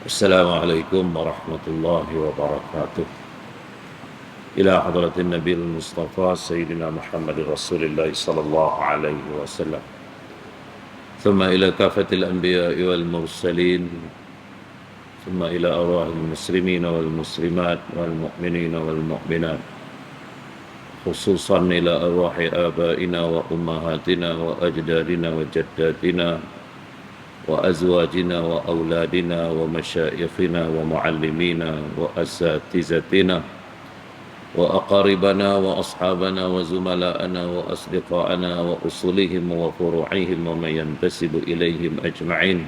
Assalamualaikum warahmatullahi wabarakatuh. Ila hadratin Nabi Mustafa Sayyidina Muhammad Rasulullah sallallahu alaihi wasallam. Thumma ila kafatil anbiya wal mursalin. Thumma ila arwahil muslimin wal muslimat wal mu'minin wal mu'minat. Khususan ila arwahi abaina wa ummahatina wa ajdadina wa jaddatina وأزواجنا وأولادنا ومشايخنا ومعلمينا وأساتذتنا وأقاربنا وأصحابنا وزملاءنا وأصدقائنا وأصولهم وفروعهم ومن ينتسب إليهم أجمعين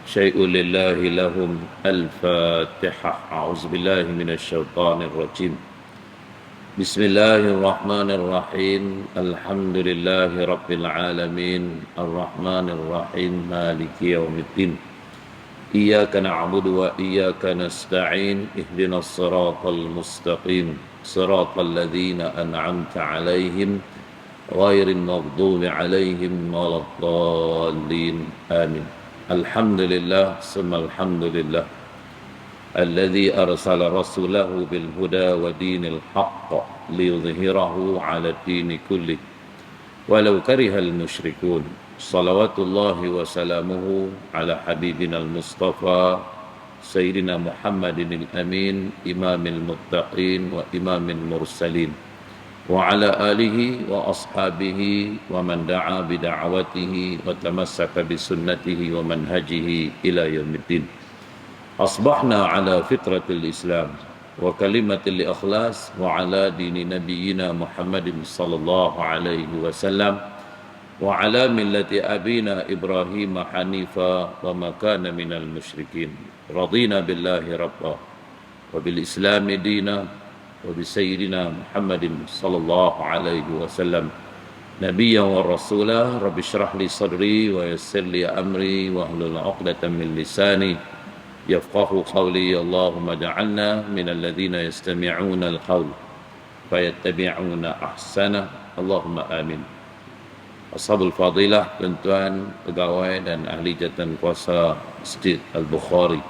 شيء لله لهم الفاتحة. أعوذ بالله من الشيطان الرجيم. Bismillahirrahmanirrahim. Alhamdulillahi rabbil alamin. Arrahmanirrahim. Maliki yaumiddin. Iyyaka na'budu wa iyyaka nasta'in. Ihdinas siratal mustaqim. Siratal ladzina an'amta 'alaihim ghairil maghdubi 'alaihim waladdallin. Amin. Alhamdulillah, summa alhamdulillah. الذي أرسل رسوله بالهدى ودين الحق ليظهره على الدين كله ولو كره المشركون. صلوات الله وسلامه على حبيبنا المصطفى سيدنا محمد الأمين إمام المتقين وإمام المرسلين وعلى آله وأصحابه ومن دعا بدعوته وتمسك بسنته ومنهجه إلى يوم الدين. أصبحنا على فطرة الإسلام وكلمة الإخلاص وعلى دين نبينا محمد صلى الله عليه وسلم وعلى ملة أبينا إبراهيم حنيفا وما كان من المشركين. رضينا بالله ربا وبالإسلام دينا وبسيدنا محمد صلى الله عليه وسلم نبيا ورسولا. رب اشرح لي صدري ويسر لي أمري واحلل عقدة من لساني يفقه قولي. اللهم اجعلنا من الذين يستمعون القول فيتبعون أحسنه. اللهم آمين. Ashabul Fadilah, tuan-tuan, pegawai dan ahli jawatan kuasa Masjid Al-Bukhari,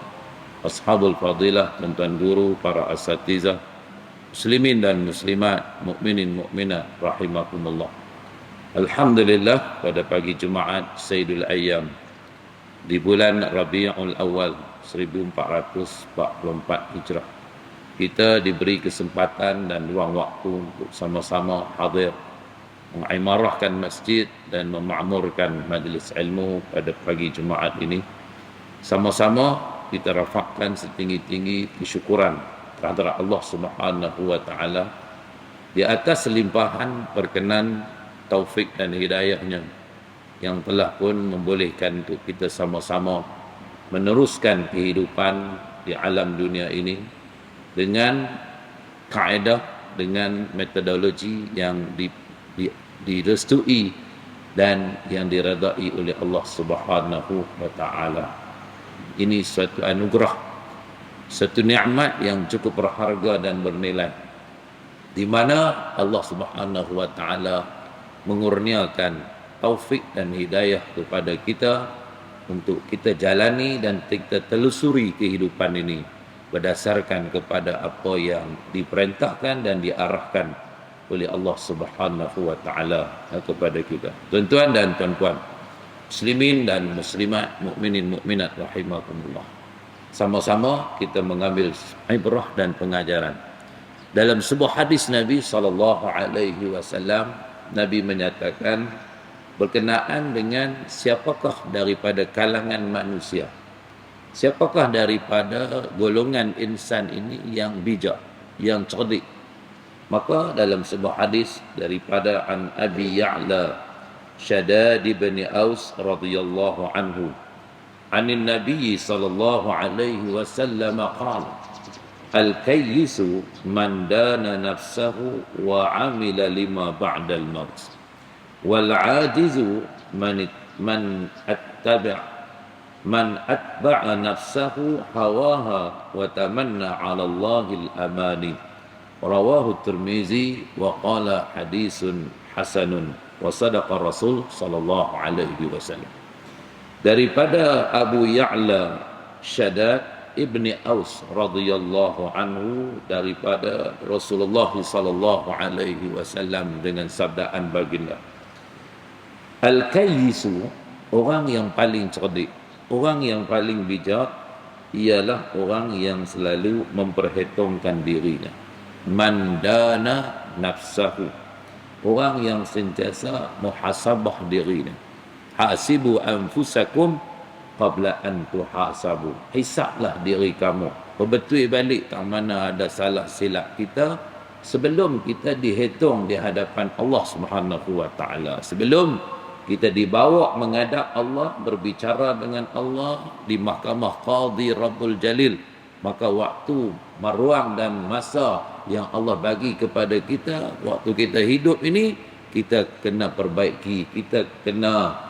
Ashabul Fadilah, tuan-tuan guru, para asatizah, muslimin dan muslimat, mukminin mukminat rahimakumullah. Alhamdulillah, pada pagi Jumaat Sayyidul Ayyam di bulan Rabiul Awal 1444 Hijrah, kita diberi kesempatan dan ruang waktu untuk sama-sama hadir mengimarahkan masjid dan memakmurkan majlis ilmu pada pagi Jumaat ini. Sama-sama kita rafakkan setinggi-tinggi kesyukuran terhadap Allah Subhanahu wa taala di atas limpahan perkenan, taufik dan hidayahnya yang telah pun membolehkan untuk kita sama-sama meneruskan kehidupan di alam dunia ini dengan kaedah, dengan metodologi yang direstui dan yang diredai oleh Allah Subhanahu wa taala. Ini suatu anugerah, satu nikmat yang cukup berharga dan bernilai, di mana Allah Subhanahu wa taala mengurniakan taufik dan hidayah kepada kita untuk kita jalani dan kita telusuri kehidupan ini berdasarkan kepada apa yang diperintahkan dan diarahkan oleh Allah Subhanahu wa taala kepada kita. Tuan-tuan dan puan-puan, muslimin dan muslimat, mukminin mukminat rahimakumullah. Sama-sama kita mengambil ibrah dan pengajaran. Dalam sebuah hadis Nabi sallallahu alaihi wasallam, Nabi menyatakan berkenaan dengan siapakah daripada kalangan manusia, siapakah daripada golongan insan ini yang bijak, yang cerdik. Maka dalam sebuah hadis daripada an Abi Ya'la Shaddad bin Aus radhiyallahu anhu, anin Nabi sallallahu alaihi wasallam qala, al-kayyisu man dana nafsahu wa 'amila lima ba'da al-maut, wal 'ajizu man atba'a nafsahu hawaha wa tamanna 'ala Allahil amani. Rawahu Tirmizi wa qala hadisun hasanun wa sadaqa Rasul sallallahu alaihi wasallam. Daripada Abu Ya'la Shaddad ibni Aus radhiyallahu anhu daripada Rasulullah sallallahu alaihi wasallam dengan sabdaan baginda, Al-kayyisu, orang yang paling cerdik, orang yang paling bijak ialah orang yang selalu memperhitungkan dirinya. Mandana nafsahu, orang yang sentiasa muhasabah dirinya. Hasibu anfusakum qabla an tuhasabu, hisablah diri kamu, perbetul balik tak mana ada salah silap kita sebelum kita dihitung di hadapan Allah Subhanahu wa taala, sebelum kita dibawa menghadap Allah, berbicara dengan Allah di mahkamah Qadhi Rabbul Jalil. Maka waktu, maruang dan masa yang Allah bagi kepada kita, waktu kita hidup ini, kita kena perbaiki, kita kena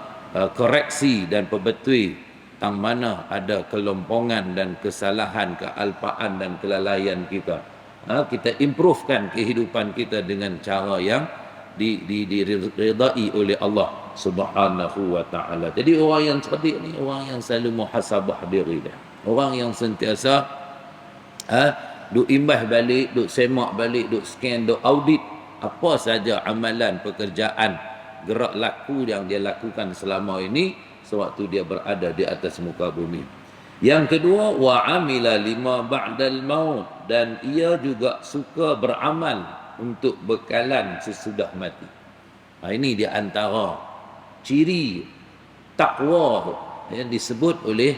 koreksi dan perbetul tang mana ada kelompongan dan kesalahan, kealpaan dan kelalaian kita. Kita improvekan kehidupan kita dengan cara yang diridai oleh Allah Subhanahu wa taala. Jadi orang yang cerdik ni orang yang selalu muhasabah diri dia. Orang yang sentiasa duk imbas balik, duk semak balik, duk scan, duk audit apa saja amalan, pekerjaan, gerak laku yang dia lakukan selama ini sewaktu dia berada di atas muka bumi. Yang kedua, wa amila lima ba'dal maut, dan ia juga suka beramal untuk bekalan sesudah mati. Ini di antara ciri takwa yang disebut oleh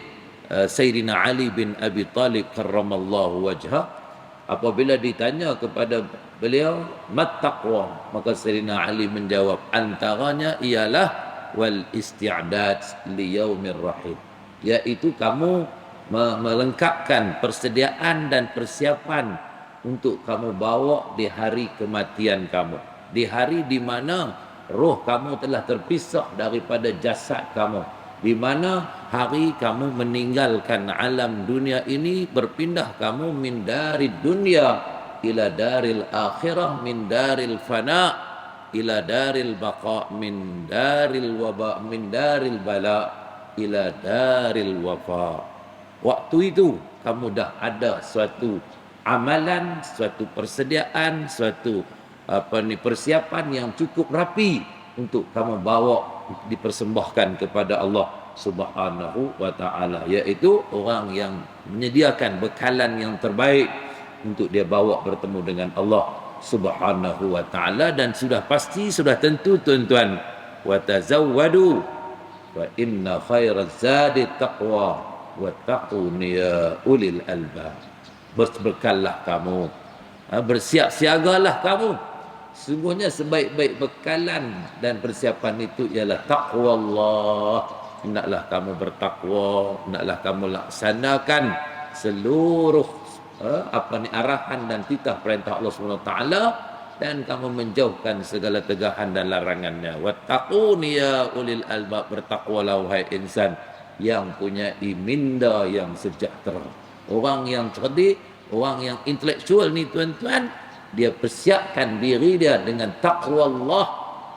Sayyidina Ali bin Abi Talib karramallahu wajhah. Apabila ditanya kepada beliau, mat taqwa, maka Sayyidina Ali menjawab, antaranya ialah wal isti'dad li yaumir rahim, iaitu kamu melengkapkan persediaan dan persiapan untuk kamu bawa di hari kematian kamu, di hari di mana roh kamu telah terpisah daripada jasad kamu, di mana hari kamu meninggalkan alam dunia ini, berpindah kamu min darid dunya ila daril akhirah, min daril fana ila daril baqa, min daril waba, min daril bala ila daril wafa. Waktu itu kamu dah ada suatu amalan, suatu persediaan, suatu persiapan yang cukup rapi untuk kamu bawa dipersembahkan kepada Allah Subhanahu wa taala, iaitu orang yang menyediakan bekalan yang terbaik untuk dia bawa bertemu dengan Allah Subhanahu wa taala. Dan sudah pasti, sudah tentu tuan-tuan, wa tazawwadu wa inna khairaz zadi taqwa wa taquni ya ulil albab. Berbekallah kamu, bersiap siagalah kamu, sungguhnya sebaik-baik bekalan dan persiapan itu ialah taqwa Allah. Hendaklah kamu bertakwa, hendaklah kamu laksanakan seluruh arahan dan titah perintah Allah SWT, dan kamu menjauhkan segala tegahan dan larangannya. Wattaquni ya ulil albab, bertakwalah wahai insan yang punya minda yang sejahtera. Orang yang cerdik, orang yang intelektual ni tuan-tuan, dia persiapkan diri dia dengan takwa Allah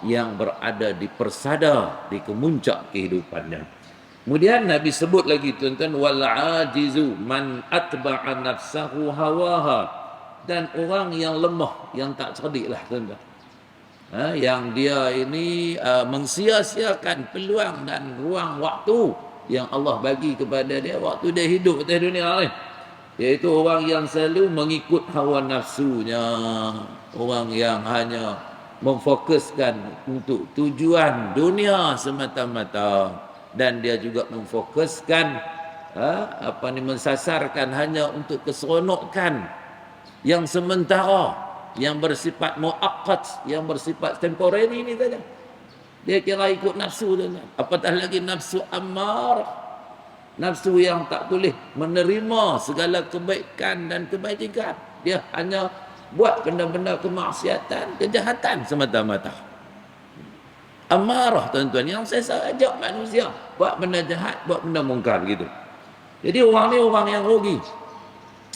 yang berada di persada, di kemuncak kehidupannya. Kemudian Nabi sebut lagi tuan-tuan, wal ajizu man atba'a nafsahu hawaha, dan orang yang lemah, yang tak cerdik lah tuan-tuan, yang dia ini mensia-siakan peluang dan ruang waktu yang Allah bagi kepada dia waktu dia hidup di dunia ni, iaitu orang yang selalu mengikut hawa nafsunya, orang yang hanya memfokuskan untuk tujuan dunia semata-mata, dan dia juga memfokuskan mensasarkan hanya untuk keseronokan yang sementara, yang bersifat muaqqat, yang bersifat temporary ini saja. Dia kira ikut nafsu tu, apatah lagi nafsu ammar, nafsu yang tak boleh menerima segala kebaikan dan kebajikan. Dia hanya buat benda-benda kemaksiatan, kejahatan semata-mata. Amarah tuan-tuan, yang saya ajak manusia buat benda jahat, buat benda mungkar gitu. Jadi orang ni orang yang rugi,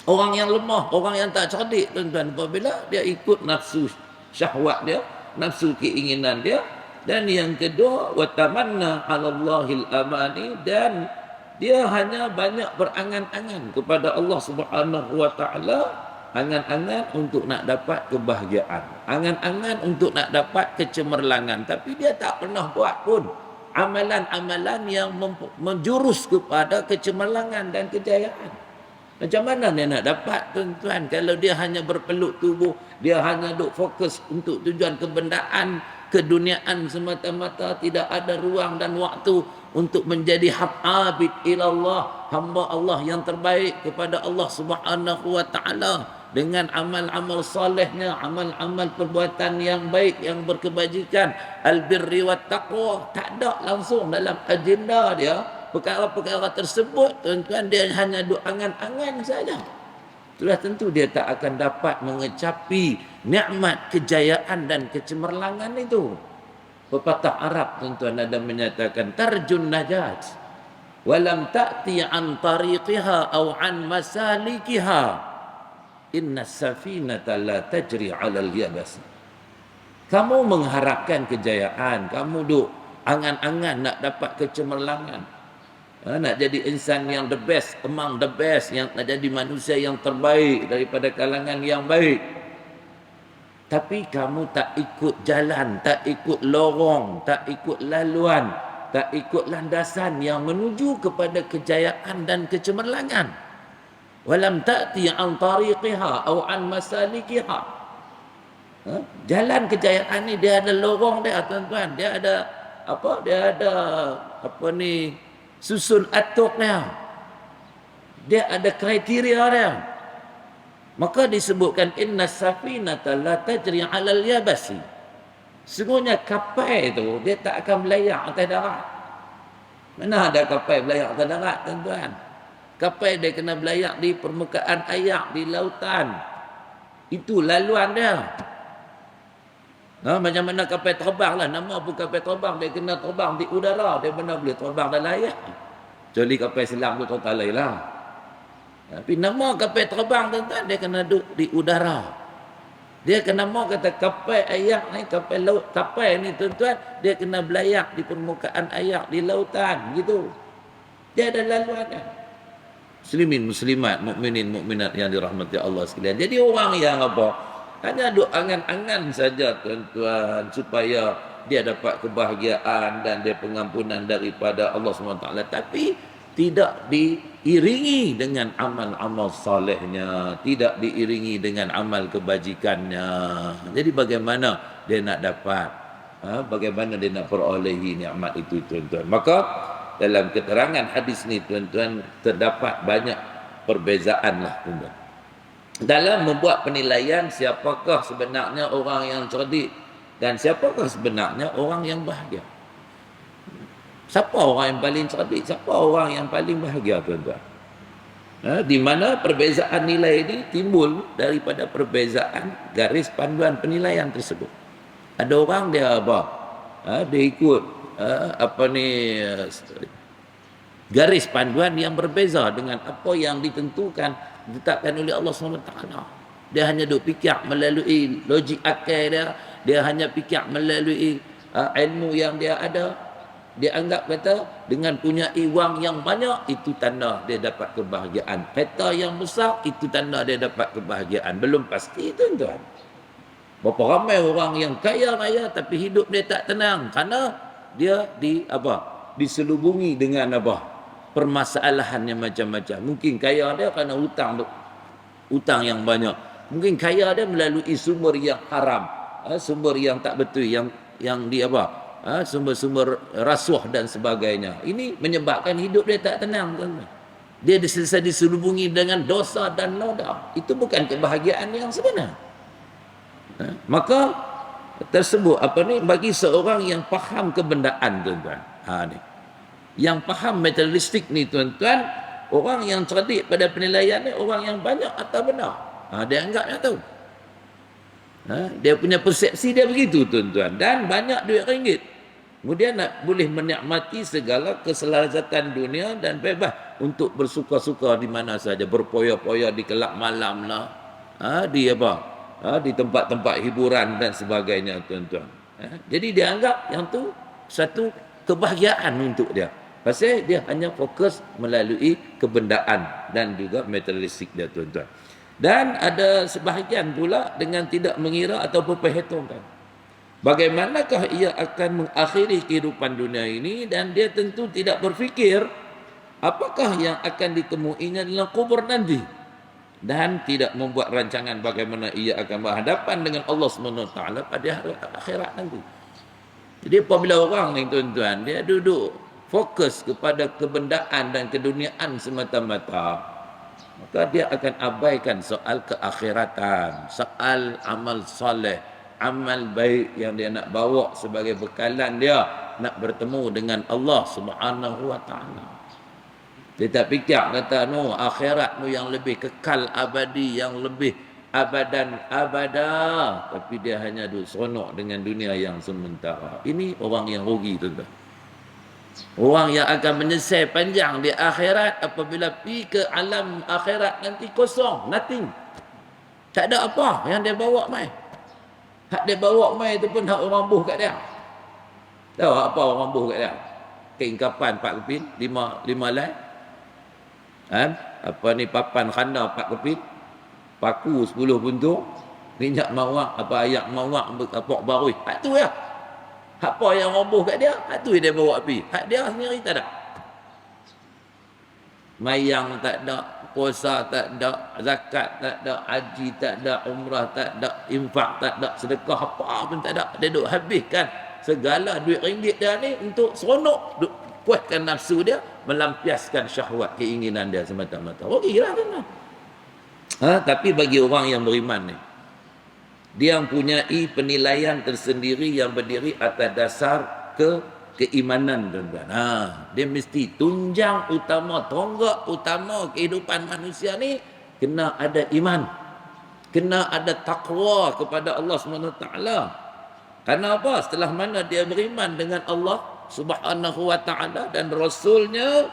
orang yang lemah, orang yang tak cerdik tuan-tuan, apabila dia ikut nafsu syahwat dia, nafsu keinginan dia. Dan yang kedua, wa tamanna 'ala Allahil amani, dan Dia hanya banyak berangan-angan kepada Allah Subhanahu wa taala, angan-angan untuk nak dapat kebahagiaan, angan-angan untuk nak dapat kecemerlangan, tapi dia tak pernah buat pun amalan-amalan yang menjurus kepada kecemerlangan dan kejayaan. Macam mana dia nak dapat, tuan-tuan, kalau dia hanya berpeluk tubuh, dia hanya duk fokus untuk tujuan kebendaan, keduniaan semata-mata, tidak ada ruang dan waktu untuk menjadi abid ilallah, hamba Allah yang terbaik kepada Allah Subhanahu wa taala dengan amal-amal solehnya, amal-amal perbuatan yang baik, yang berkebajikan, albirri wat taqwa, tak ada langsung dalam agenda dia perkara-perkara tersebut, tuan-tuan. Dia hanya duk angan-angan saja. Sudah tentu dia tak akan dapat mengecapi nikmat kejayaan dan kecemerlangan itu. Pepatah Arab, tuan-tuan, ada menyatakan tarjun najat walam ta'ti an tariqiha aw an masalikiha, inna safinata la tajri 'ala al-yabas. Kamu mengharapkan kejayaan, kamu duk angan-angan nak dapat kecemerlangan, nak jadi insan yang the best among the best, yang nak jadi manusia yang terbaik daripada kalangan yang baik, tapi kamu tak ikut jalan, tak ikut lorong, tak ikut laluan, tak ikut landasan yang menuju kepada kejayaan dan kecemerlangan. Walam ta'ti an tariqiha aw an masalikiha. Jalan kejayaan ni dia ada lorong dia, tuan-tuan. Dia ada apa? Dia ada apa ni, susun atuk dia. Dia ada kriteria dia. Maka disebutkan inna safinata la tajri 'alal yabasi. Sesungguhnya kapal itu dia tak akan berlayar atas darat. Mana ada kapal berlayar atas darat, tuan-tuan? Kapal dia kena berlayar di permukaan air, di lautan. Itu laluan dia. Macam mana kapal terbang lah, nama pun kapal terbang, dia kena terbang di udara, dia mana boleh terbang dalam air. Kecuali kapal selam tu tak lain lah. Tapi nama kapal terbang, tuan-tuan, dia kena duduk di udara. Dia kena mau kata kapal air ni, kapal laut, kapal ni, tuan-tuan, dia kena berlayar di permukaan air, di lautan, gitu. Dia ada laluannya. Muslimin, muslimat, mukminin, mukminat yang dirahmati Allah sekalian. Jadi orang yang apa? Hanya duk angan-angan saja, tuan-tuan, supaya dia dapat kebahagiaan dan dia pengampunan daripada Allah SWT, tapi tidak diiringi dengan amal-amal salehnya, tidak diiringi dengan amal kebajikannya. Jadi bagaimana dia nak dapat, bagaimana dia nak perolehi nikmat itu, tuan-tuan? Maka dalam keterangan hadis ni, tuan-tuan, terdapat banyak perbezaan lah, tuan-tuan, dalam membuat penilaian siapakah sebenarnya orang yang cerdik dan siapakah sebenarnya orang yang bahagia. Siapa orang yang paling cerdik, siapa orang yang paling bahagia, tuan-tuan? Di mana perbezaan nilai ini timbul daripada perbezaan garis panduan penilaian tersebut. Ada orang dia apa? Dia ikut garis panduan yang berbeza dengan apa yang ditentukan, ditetapkan oleh Allah SWT. Dia hanya duk fikir melalui logik akal dia, dia hanya fikir melalui ilmu yang dia ada. Dia anggap kata dengan punya wang yang banyak itu tanda dia dapat kebahagiaan, harta yang besar itu tanda dia dapat kebahagiaan. Belum pasti, tuan-tuan. Berapa ramai orang yang kaya raya tapi hidup dia tak tenang kerana dia diselubungi dengan permasalahan yang macam-macam. Mungkin kaya dia kerana hutang yang banyak. Mungkin kaya dia melalui sumber yang haram, sumber yang tak betul, yang sumber-sumber rasuah dan sebagainya. Ini menyebabkan hidup dia tak tenang, tuan-tuan. Dia diselubungi dengan dosa dan noda. Itu bukan kebahagiaan yang sebenar. Maka tersebut bagi seorang yang faham kebendaan, tuan-tuan, yang faham materialistik ni, tuan-tuan, orang yang cerdik pada penilaian ni orang yang banyak atau benar. Dia anggapnya tu. Dia punya persepsi dia begitu, tuan-tuan, dan banyak duit ringgit. Kemudian boleh menikmati segala keselazatan dunia dan bebas untuk bersuka-suka di mana saja, berpoya-poya di kelab malam lah, di tempat-tempat hiburan dan sebagainya, tuan-tuan. Jadi dia anggap yang tu satu kebahagiaan untuk dia. Pasal dia hanya fokus melalui kebendaan dan juga materialistik dia, tuan-tuan. Dan ada sebahagian pula dengan tidak mengira ataupun perhitungkan. Bagaimanakah ia akan mengakhiri kehidupan dunia ini, dan dia tentu tidak berfikir apakah yang akan ditemuinya dalam kubur nanti, dan tidak membuat rancangan bagaimana ia akan berhadapan dengan Allah SWT pada hari akhirat nanti. Jadi apabila orang ni, tuan-tuan, dia duduk fokus kepada kebendaan dan keduniaan semata-mata, maka dia akan abaikan soal keakhiratan, soal amal soleh, amal baik yang dia nak bawa sebagai bekalan dia nak bertemu dengan Allah Subhanahu wa taala. Dia tak fikir kata no akhirat no yang lebih kekal abadi, yang lebih abadan abada, tapi dia hanya duduk seronok dengan dunia yang sementara. Ini orang yang rugi, tuan-tuan. Orang yang akan menyesal panjang di akhirat apabila pergi ke alam akhirat nanti kosong, nothing. Tak ada apa yang dia bawa mai. Hak dia bawa mai itu pun hak orang buh kat dia. Tahu apa orang buh kat dia? Keingkapan 4 keping, 5 lai. Apa ni, papan khanda 4 keping, paku 10 buntung, minyak mawak, apa ayak mawak, apa barui. Hak tu ya. Hak apa yang roboh kat dia, hak tu dia bawa api. Hak dia sendiri tak ada. Mayang tak ada, puasa tak ada, zakat tak ada, haji tak ada, umrah tak ada, infak tak ada, sedekah apa pun tak ada. Dia duk habiskan segala duit ringgit dia ni untuk seronok, duk puaskan nafsu dia, melampiaskan syahwat keinginan dia semata-mata. Rugilah kan. Tapi bagi orang yang beriman ni, dia mempunyai penilaian tersendiri yang berdiri atas dasar keimanan, tuan-tuan. Dia mesti tunjang utama, tonggak utama kehidupan manusia ni kena ada iman, kena ada takwa kepada Allah SWT. Karena apa? Setelah mana dia beriman dengan Allah Subhanahu wa taala dan Rasulnya,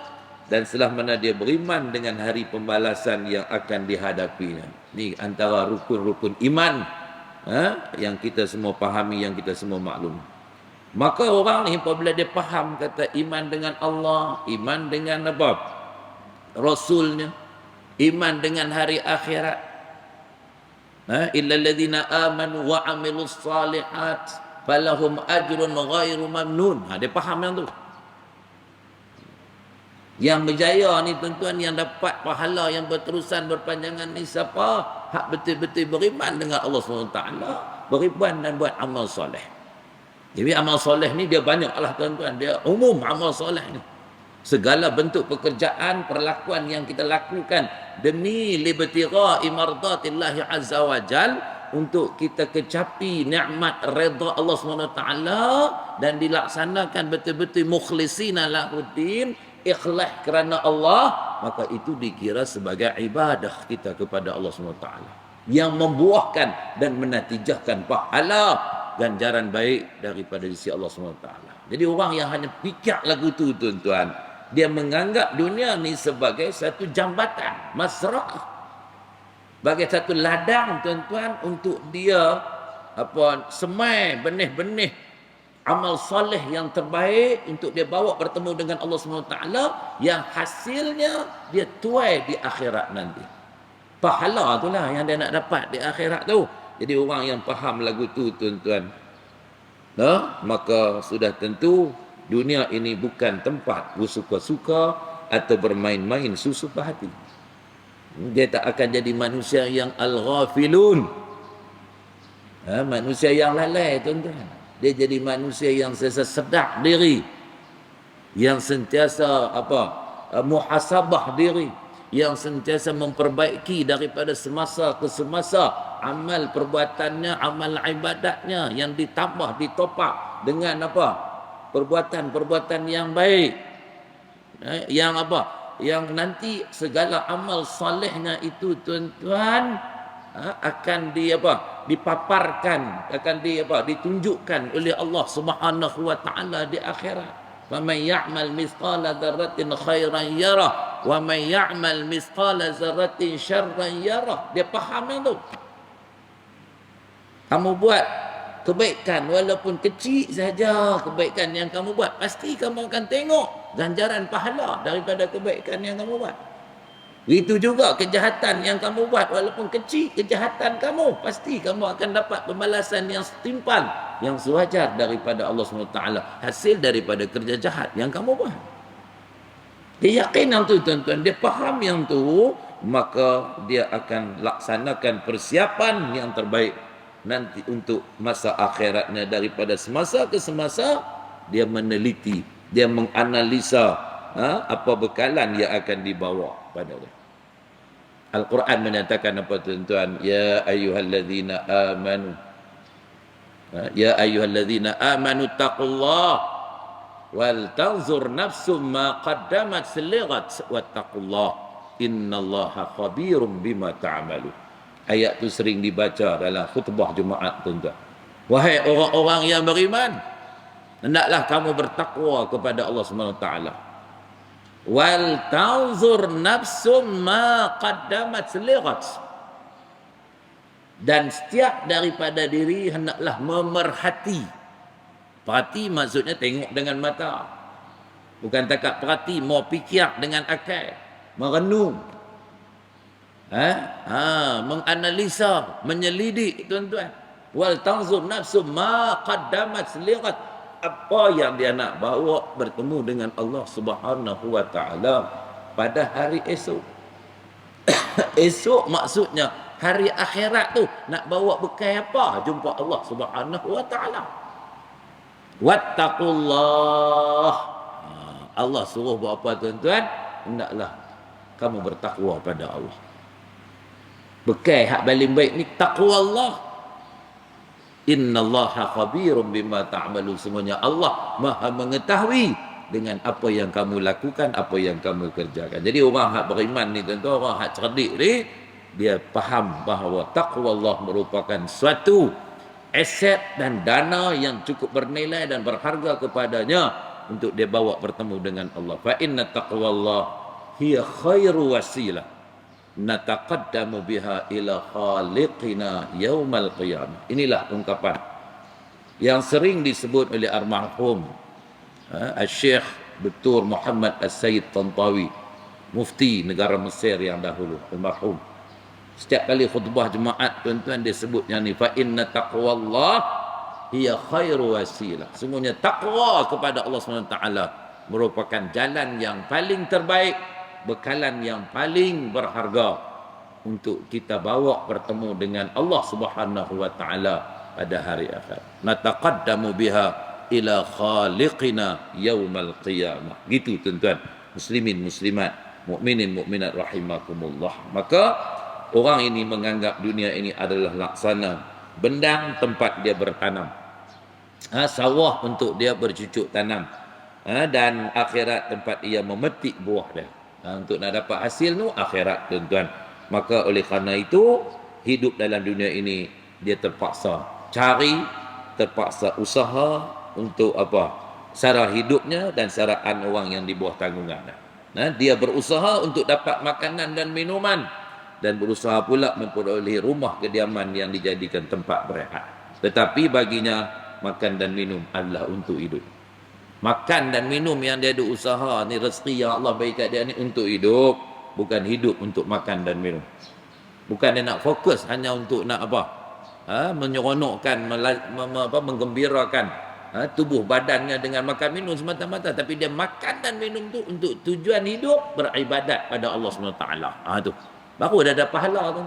dan setelah mana dia beriman dengan hari pembalasan yang akan dihadapinya. Ni antara rukun-rukun iman yang kita semua fahami, yang kita semua maklum. Maka orang ni apabila dia faham kata iman dengan Allah, iman dengan apa? Rasulnya, iman dengan hari akhirat. Illa alladhina amanu wa amilus salihat falahum ajrun ghairu mamnun. Dia faham yang tu. Yang berjaya ni, tuan-tuan, yang dapat pahala yang berterusan berpanjangan ni siapa? Hak betul-betul beriman dengan Allah SWT, beriman dan buat amal soleh. Jadi amal soleh ni dia banyak lah, tuan-tuan. Dia umum amal soleh ni. Segala bentuk pekerjaan, perlakuan yang kita lakukan demi libtira'i mardatillahi azza wa jal, untuk kita kecapi nikmat redha Allah SWT dan dilaksanakan betul-betul mukhlisina lahuddin, ikhlas kerana Allah, maka itu dikira sebagai ibadah kita kepada Allah SWT yang membuahkan dan menatijahkan pahala ganjaran baik daripada sisi Allah SWT. Jadi orang yang hanya fikir lagu tu, tuan-tuan, dia menganggap dunia ni sebagai satu jambatan, masrah, sebagai satu ladang, tuan-tuan, untuk dia semai benih-benih amal soleh yang terbaik untuk dia bawa bertemu dengan Allah SWT, yang hasilnya dia tuai di akhirat nanti. Pahala itulah yang dia nak dapat di akhirat tu. Jadi orang yang faham lagu tu, tuan-tuan, maka sudah tentu dunia ini bukan tempat bersuka-suka atau bermain-main susupah hati. Dia tak akan jadi manusia yang al-ghafilun, manusia yang lalai, tuan-tuan. Dia jadi manusia yang sentiasa sedar diri, yang sentiasa muhasabah diri, yang sentiasa memperbaiki daripada semasa ke semasa amal perbuatannya, amal ibadatnya, yang ditambah, ditopak dengan perbuatan-perbuatan yang baik, yang nanti segala amal solehnya itu, tuan-tuan, akan dipaparkan, akan ditunjukkan oleh Allah Subhanahu wa taala di akhirat. Faman ya'mal mithqala dzarratin khairan yarah wa man ya'mal mithqala dzarratin syarran yarah. Dia faham itu. Kamu buat kebaikan walaupun kecil saja, kebaikan yang kamu buat, pasti kamu akan tengok ganjaran pahala daripada kebaikan yang kamu buat. Itu juga kejahatan yang kamu buat, walaupun kecil kejahatan kamu, pasti kamu akan dapat pembalasan yang setimpal, yang sewajar daripada Allah SWT, hasil daripada kerja jahat yang kamu buat. Dia yakin yang tu tuan-tuan, dia faham yang tu, maka dia akan laksanakan persiapan yang terbaik nanti untuk masa akhiratnya. Daripada semasa ke semasa dia meneliti, dia menganalisa apa bekalan yang akan dibawa pada dia. Al-Quran menyatakan apa tuan-tuan? Ya ayyuhalladzina amanu, ya ayyuhalladzina amanu taqullah wal tanzur nafsum ma qaddamat lighat wattaqullah innallaha khabirum bima ta'malu. Ayat tu sering dibaca dalam khutbah Jumaat tuan-tuan. Wahai orang-orang yang beriman, hendaklah kamu bertakwa kepada Allah SWT. Wal tanzur nafsum ma qaddamat lighat, dan setiap daripada diri hendaklah memerhati. Perhati maksudnya tengok dengan mata, bukan takat perhati, mau fikir dengan akal, merenung, menganalisa, menyelidik tuan-tuan. Wal tanzur nafsum ma qaddamat lighat, apa yang dia nak bawa bertemu dengan Allah Subhanahu wa taala pada hari esok. Esok maksudnya hari akhirat tu, nak bawa bekal apa jumpa Allah Subhanahu wa taala. Wattaqullah, Allah suruh buat apa tuan-tuan? Hendaklah kamu bertakwa pada Allah. Bekal hak paling baik ni takwa Allah. Innallaha khabirum bima ta'malun, semuanya Allah Maha mengetahui dengan apa yang kamu lakukan, apa yang kamu kerjakan. Jadi orang hak beriman ni tuan-tuan, orang hak cerdik ni, dia faham bahawa takwa Allah merupakan suatu aset dan dana yang cukup bernilai dan berharga kepadanya untuk dia bawa bertemu dengan Allah. Fa inna taqwallah hiya khairu wasilah nataqaddamu biha ila khaliqina yaumal qiyamah. Inilah ungkapan yang sering disebut oleh almarhum Al-Syekh Dr. Muhammad As-Sayyid Tantawi, mufti negara Mesir yang dahulu, almarhum. Setiap kali khutbah Jumaat tuan-tuan dia sebut yang ni, fa inna taqwallah hiya khairu wasilah. Sungguhnya takwa kepada Allah SWT merupakan jalan yang paling terbaik, bekalan yang paling berharga untuk kita bawa bertemu dengan Allah Subhanahu wa taala pada hari akhir. Nataqaddamu biha ila khaliqina yaumal qiyamah. Gitu tuan-tuan, muslimin muslimat, mukminin mukminat rahimakumullah. Maka orang ini menganggap dunia ini adalah laksana bendang tempat dia bertanam, sawah untuk dia bercucuk tanam, dan akhirat tempat ia memetik buah dia. Untuk nak dapat hasil tu akhirat tuan-tuan. Maka oleh kerana itu, hidup dalam dunia ini dia terpaksa cari, terpaksa usaha untuk apa? Sara hidupnya dan saraan orang yang di bawah tanggungan. Dia berusaha untuk dapat makanan dan minuman, dan berusaha pula memperoleh rumah kediaman yang dijadikan tempat berehat. Tetapi baginya makan dan minum adalah untuk hidup. Makan dan minum yang dia ada usaha ni, rezeki yang Allah bagi kat dia ni untuk hidup, bukan hidup untuk makan dan minum. Bukan dia nak fokus hanya untuk nak apa? Menyeronokkan, menggembirakan tubuh badannya dengan makan minum semata-mata, tapi dia makan dan minum tu untuk tujuan hidup, beribadat pada Allah SWT. Tu baru dah ada pahala tu.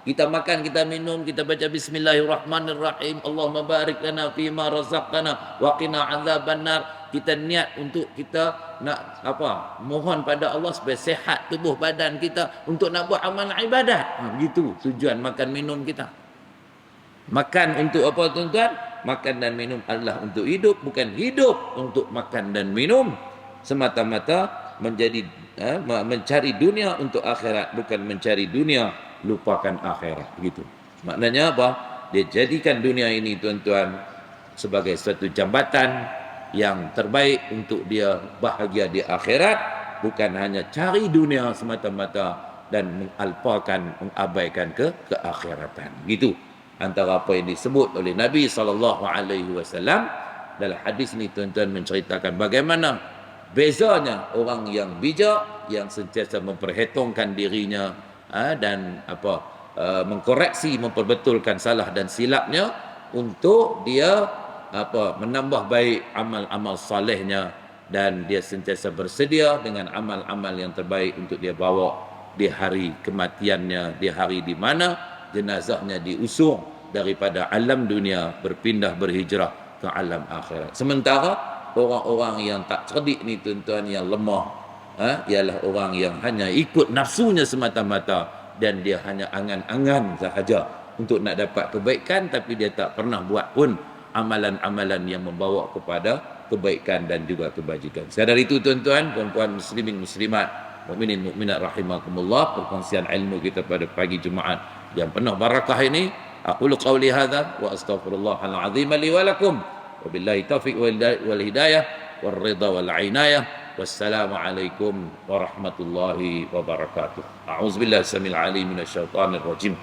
Kita makan, kita minum, kita baca bismillahirrahmanirrahim, Allahumma barik lana fima razaqtana wa qina azabannar. Kita niat untuk kita nak apa? Mohon pada Allah supaya sehat tubuh badan kita untuk nak buat amal ibadat. Begitu tujuan makan minum kita. Makan untuk apa tuan-tuan? Makan dan minum adalah untuk hidup, bukan hidup untuk makan dan minum semata-mata menjadi mencari dunia untuk akhirat, bukan mencari dunia lupakan akhirat. Begitu. Maknanya apa? Dia jadikan dunia ini tuan-tuan sebagai suatu jambatan yang terbaik untuk dia bahagia di akhirat, bukan hanya cari dunia semata-mata dan mengalpakan, mengabaikan keakhiratan. Gitu antara apa yang disebut oleh Nabi SAW dalam hadis ni tuan-tuan, menceritakan bagaimana Bezanya orang yang bijak, yang sentiasa memperhitungkan dirinya, dan mengkoreksi, memperbetulkan salah dan silapnya untuk dia menambah baik amal-amal salehnya, dan dia sentiasa bersedia dengan amal-amal yang terbaik untuk dia bawa di hari kematiannya, di hari di mana jenazahnya diusung daripada alam dunia berpindah berhijrah ke alam akhirat. Sementara orang-orang yang tak cerdik ni tuan-tuan, yang lemah, ialah orang yang hanya ikut nafsunya semata-mata, dan dia hanya angan-angan sahaja untuk nak dapat kebaikan, tapi dia tak pernah buat pun amalan-amalan yang membawa kepada kebaikan dan juga kebajikan. Sekadar itu tuan-tuan, puan-puan muslimin muslimat, mukminin mukminat rahimakumullah, perkongsian ilmu kita pada pagi Jumaat yang penuh barakah ini. Aqulu qawli hadza wa astaghfirullahal azim li wa lakum. Wabillahi taufiq wal hidayah wal ridha wal inayah. Wassalamu alaikum warahmatullahi wabarakatuh. A'udzubillahi samil alim minasyaitonir rajim.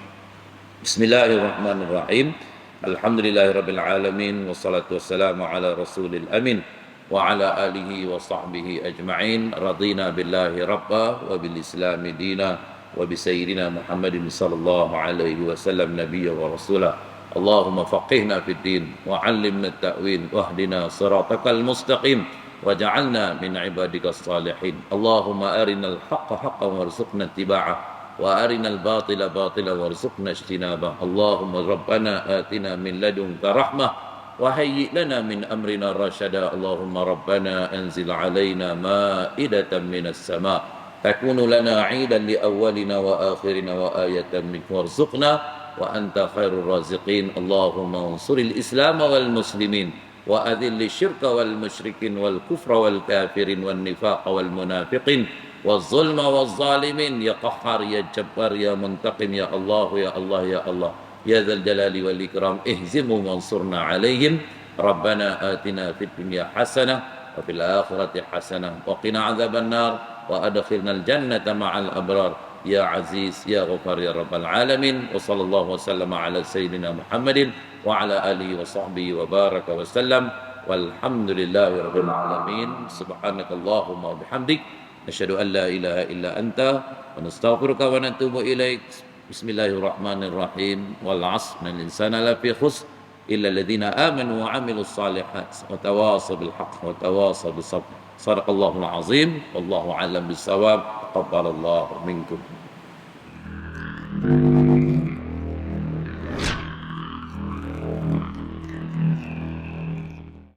Bismillahirrahmanirrahim. Alhamdulillahirabbil alamin wassalatu wassalamu ala rasulil amin wa ala alihi wa sahbihi ajma'in. Radina billahi rabba wa bil islami dina wa bi sayyidina Muhammadin sallallahu alaihi wasallam nabiyya wa rasulah. Allahumma faqihna fid din wa 'allimna at-ta'wil wahdina siratakal mustaqim waj'alna min ibadikas salihin. Allahumma arinal haqqa haqqan warzuqna ittiba'ah wa arinal batila batila warzuqna ijtinabah. Allahumma rabbana atina min ladunka rahmah wa hayyi' lana min amrina rasyada. Allahumma rabbana anzil 'alaina ma'idatan minas sama' takunu lana 'idan li awwalina wa akhirina wa ayatan minka warzuqna wa anta khairur raziqin. Allahumma ansuril islam wal muslimin wa adhilli syirka wal musyrikin wal kufra wal kafirin wal nifaqa wal munafiqin wal zulma wal zalimin. Ya qahhar ya jabbar ya muntaqim ya Allah ya Allah ya Allah ya dzal jalali wal ikram. Ihzimu wansurna alaihim. Rabbana atina fid dunya hasanah wa fil akhirati hasanah wa qina adzaban nar wa adkhilnal jannata ma'al abrar ya aziz ya ghafar ya rabbal alamin. Wa sallallahu wasallama ala sayyidina Muhammadin wa ala alihi wa sahbihi wa baraka wa sallam. Walhamdulillahi rabbil alamin. Subhanakallahumma wa bihamdik nashhadu an la ilaha illa anta wa nastaghfiruka wa natubu ilaik. Bismillahirrahmanirrahim. Wal 'asr innal insana lafi khusr illa alladhina amanu wa 'amilus salihat wa tawasaw bil haqq wa tawasaw bis sabr. Shadaqallahul azim. Wallahu a'lam bis shawab. Taqabbalallahu minkum.